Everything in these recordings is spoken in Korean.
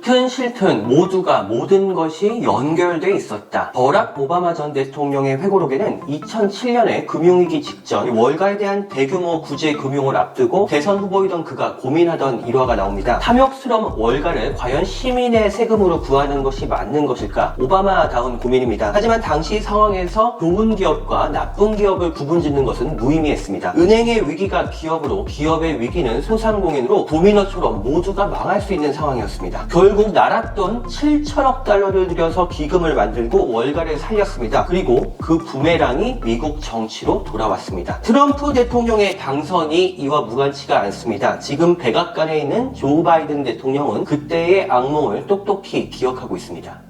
좋든 싫든 모두가 모든 것이 연결돼 있었다. 버락 오바마 전 대통령의 회고록에는 2007년에 금융위기 직전 월가에 대한 대규모 구제 금융을 앞두고 대선 후보이던 그가 고민하던 일화가 나옵니다. 탐욕스러운 월가를 과연 시민의 세금으로 구하는 것이 맞는 것일까? 오바마다운 고민입니다. 하지만 당시 상황에서 좋은 기업과 나쁜 기업을 구분짓는 것은 무의미했습니다. 은행의 위기가 기업으로, 기업의 위기는 소상공인으로 도미노처럼 모두가 망할 수 있는 상황이었습니다. 결국 나랏돈 7천억 달러를 들여서 기금을 만들고 월가를 살렸습니다. 그리고 그 부메랑이 미국 정치로 돌아왔습니다. 트럼프 대통령의 당선이 이와 무관치가 않습니다. 지금 백악관에 있는 조 바이든 대통령은 그때의 악몽을 똑똑히 기억하고 있습니다.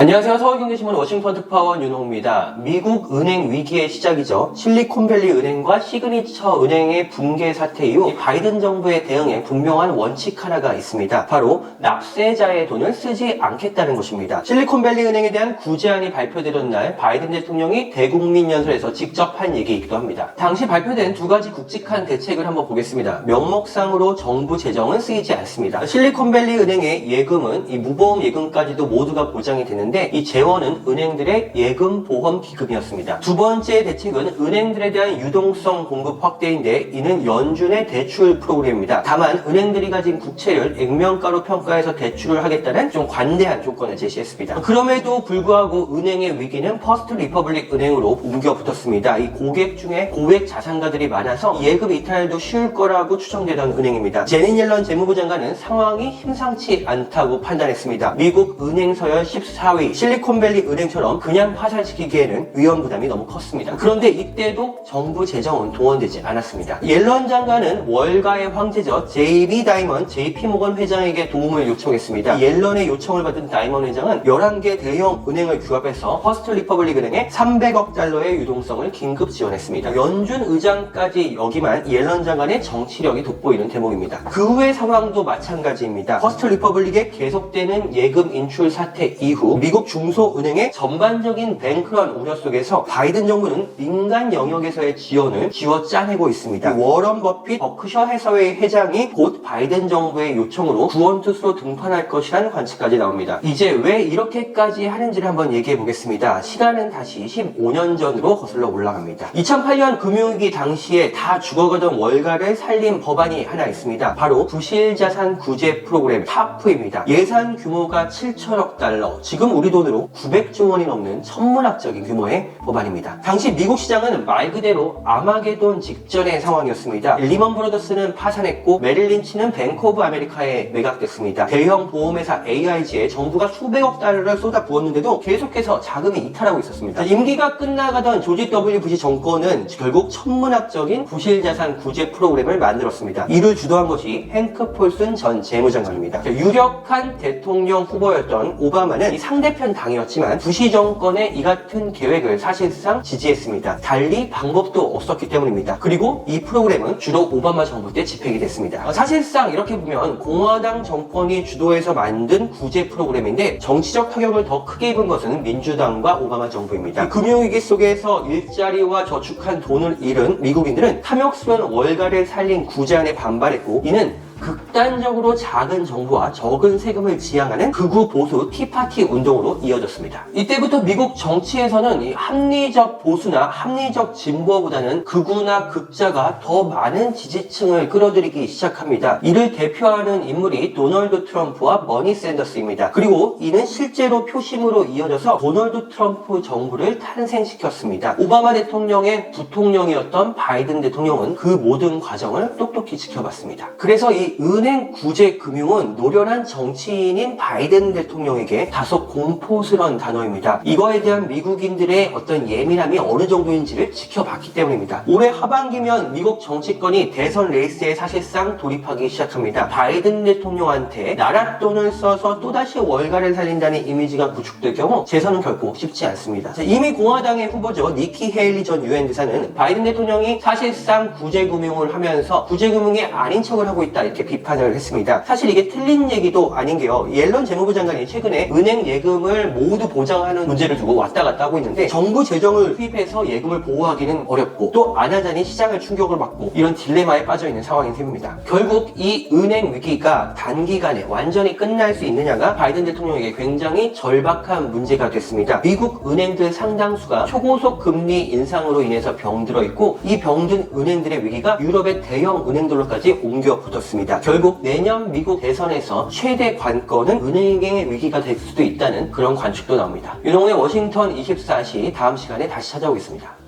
안녕하세요. 서울경제신문 워싱턴 특파원 윤호입니다. 미국 은행 위기의 시작이죠. 실리콘밸리 은행과 시그니처 은행의 붕괴 사태 이후 바이든 정부의 대응에 분명한 원칙 하나가 있습니다. 바로 납세자의 돈을 쓰지 않겠다는 것입니다. 실리콘밸리 은행에 대한 구제안이 발표되던 날 바이든 대통령이 대국민 연설에서 직접 한 얘기이기도 합니다. 당시 발표된 두 가지 굵직한 대책을 한번 보겠습니다. 명목상으로 정부 재정은 쓰이지 않습니다. 실리콘밸리 은행의 예금은 이 무보험 예금까지도 모두가 보장이 되는데 이 재원은 은행들의 예금 보험 기금이었습니다. 두 번째 대책은 은행들에 대한 유동성 공급 확대인데 이는 연준의 대출 프로그램입니다. 다만 은행들이 가진 국채를 액면가로 평가해서 대출을 하겠다는 좀 관대한 조건을 제시했습니다. 그럼에도 불구하고 은행의 위기는 퍼스트 리퍼블릭 은행으로 옮겨 붙었습니다. 이 고객 중에 고액 자산가들이 많아서 예금 이탈도 쉬울 거라고 추정되던 은행입니다. 제닛 옐런 재무부 장관은 상황이 심상치 않다고 판단했습니다. 미국 은행 서열 14위 실리콘밸리 은행처럼 그냥 파산시키기에는 위험 부담이 너무 컸습니다. 그런데 이때도 정부 재정은 동원되지 않았습니다. 옐런 장관은 월가의 황제죠. JB 다이먼 JP모건 회장에게 도움을 요청했습니다. 옐런의 요청을 받은 다이먼 회장은 11개 대형 은행을 규합해서 퍼스트 리퍼블릭 은행에 300억 달러의 유동성을 긴급 지원했습니다. 연준 의장까지 여기만 옐런 장관의 정치력이 돋보이는 대목입니다. 그 후의 상황도 마찬가지입니다. 퍼스트 리퍼블릭의 계속되는 예금 인출 사태 이후 미국 중소은행의 전반적인 뱅크런 우려 속에서 바이든 정부는 민간 영역에서의 지원을 쥐어 짜내고 있습니다. 워런 버핏 버크셔 해서웨이 회장이 곧 바이든 정부의 요청으로 구원투수로 등판할 것이라는 관측까지 나옵니다. 이제 왜 이렇게까지 하는지를 한번 얘기해 보겠습니다. 시간은 다시 15년 전으로 거슬러 올라갑니다. 2008년 금융위기 당시에 다 죽어가던 월가를 살린 법안이 하나 있습니다. 바로 부실자산 구제 프로그램 타프입니다. 예산 규모가 7천억 달러, 지금 우리 돈으로 900조 원이 넘는 천문학적인 규모의 법안입니다. 당시 미국 시장은 말 그대로 아마게돈 직전의 상황이었습니다. 리먼 브로더스는 파산했고 메릴 린치는 뱅크 오브 아메리카에 매각됐습니다. 대형 보험회사 AIG에 정부가 수백억 달러를 쏟아 부었는데도 계속해서 자금이 이탈하고 있었습니다. 임기가 끝나가던 조지 W 부시 정권은 결국 천문학적인 부실자산 구제 프로그램을 만들었습니다. 이를 주도한 것이 행크 폴슨 전 재무장관입니다. 유력한 대통령 후보였던 오바마는 이 상대편 당이었지만 부시 정권의 이 같은 계획을 사실상 지지했습니다. 달리 방법도 없었기 때문입니다. 그리고 이 프로그램은 주로 오바마 정부 때 집행이 됐습니다. 사실상 이렇게 보면 공화당 정권이 주도해서 만든 구제 프로그램인데 정치적 타격을 더 크게 입은 것은 민주당과 오바마 정부입니다. 금융위기 속에서 일자리와 저축한 돈을 잃은 미국인들은 탐욕스러운 월가를 살린 구제안에 반발했고 이는 극단적으로 작은 정부와 적은 세금을 지향하는 극우 보수 티파티 운동으로 이어졌습니다. 이때부터 미국 정치에서는 이 합리적 보수나 합리적 진보보다는 극우나 극자가 더 많은 지지층을 끌어들이기 시작합니다. 이를 대표하는 인물이 도널드 트럼프와 버니 샌더스입니다. 그리고 이는 실제로 표심으로 이어져서 도널드 트럼프 정부를 탄생시켰습니다. 오바마 대통령의 부통령이었던 바이든 대통령은 그 모든 과정을 똑똑히 지켜봤습니다. 그래서 이 은행 구제 금융은 노련한 정치인인 바이든 대통령에게 다소 공포스러운 단어입니다. 이거에 대한 미국인들의 어떤 예민함이 어느 정도인지를 지켜봤기 때문입니다. 올해 하반기면 미국 정치권이 대선 레이스에 사실상 돌입하기 시작합니다. 바이든 대통령한테 나랏돈을 써서 또다시 월가를 살린다는 이미지가 구축될 경우 재선은 결코 쉽지 않습니다. 이미 공화당의 후보죠. 니키 헤일리 전 유엔 대사는 바이든 대통령이 사실상 구제금융을 하면서 구제금융이 아닌 척을 하고 있다 이렇게 이렇게 비판을 했습니다. 사실 이게 틀린 얘기도 아닌 게요. 옐런 재무부 장관이 최근에 은행 예금을 모두 보장하는 문제를 두고 왔다 갔다 하고 있는데 정부 재정을 투입해서 예금을 보호하기는 어렵고 또 안 하자니 시장을 충격을 받고 이런 딜레마에 빠져 있는 상황인 셈입니다. 결국 이 은행 위기가 단기간에 완전히 끝날 수 있느냐가 바이든 대통령에게 굉장히 절박한 문제가 됐습니다. 미국 은행들 상당수가 초고속 금리 인상으로 인해서 병들어 있고 이 병든 은행들의 위기가 유럽의 대형 은행들로까지 옮겨 붙었습니다. 결국 내년 미국 대선에서 최대 관건은 은행의 위기가 될 수도 있다는 그런 관측도 나옵니다. 윤홍의 워싱턴 24시 다음 시간에 다시 찾아오겠습니다.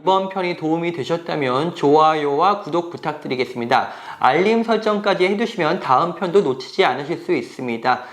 이번 편이 도움이 되셨다면 좋아요와 구독 부탁드리겠습니다. 알림 설정까지 해두시면 다음 편도 놓치지 않으실 수 있습니다.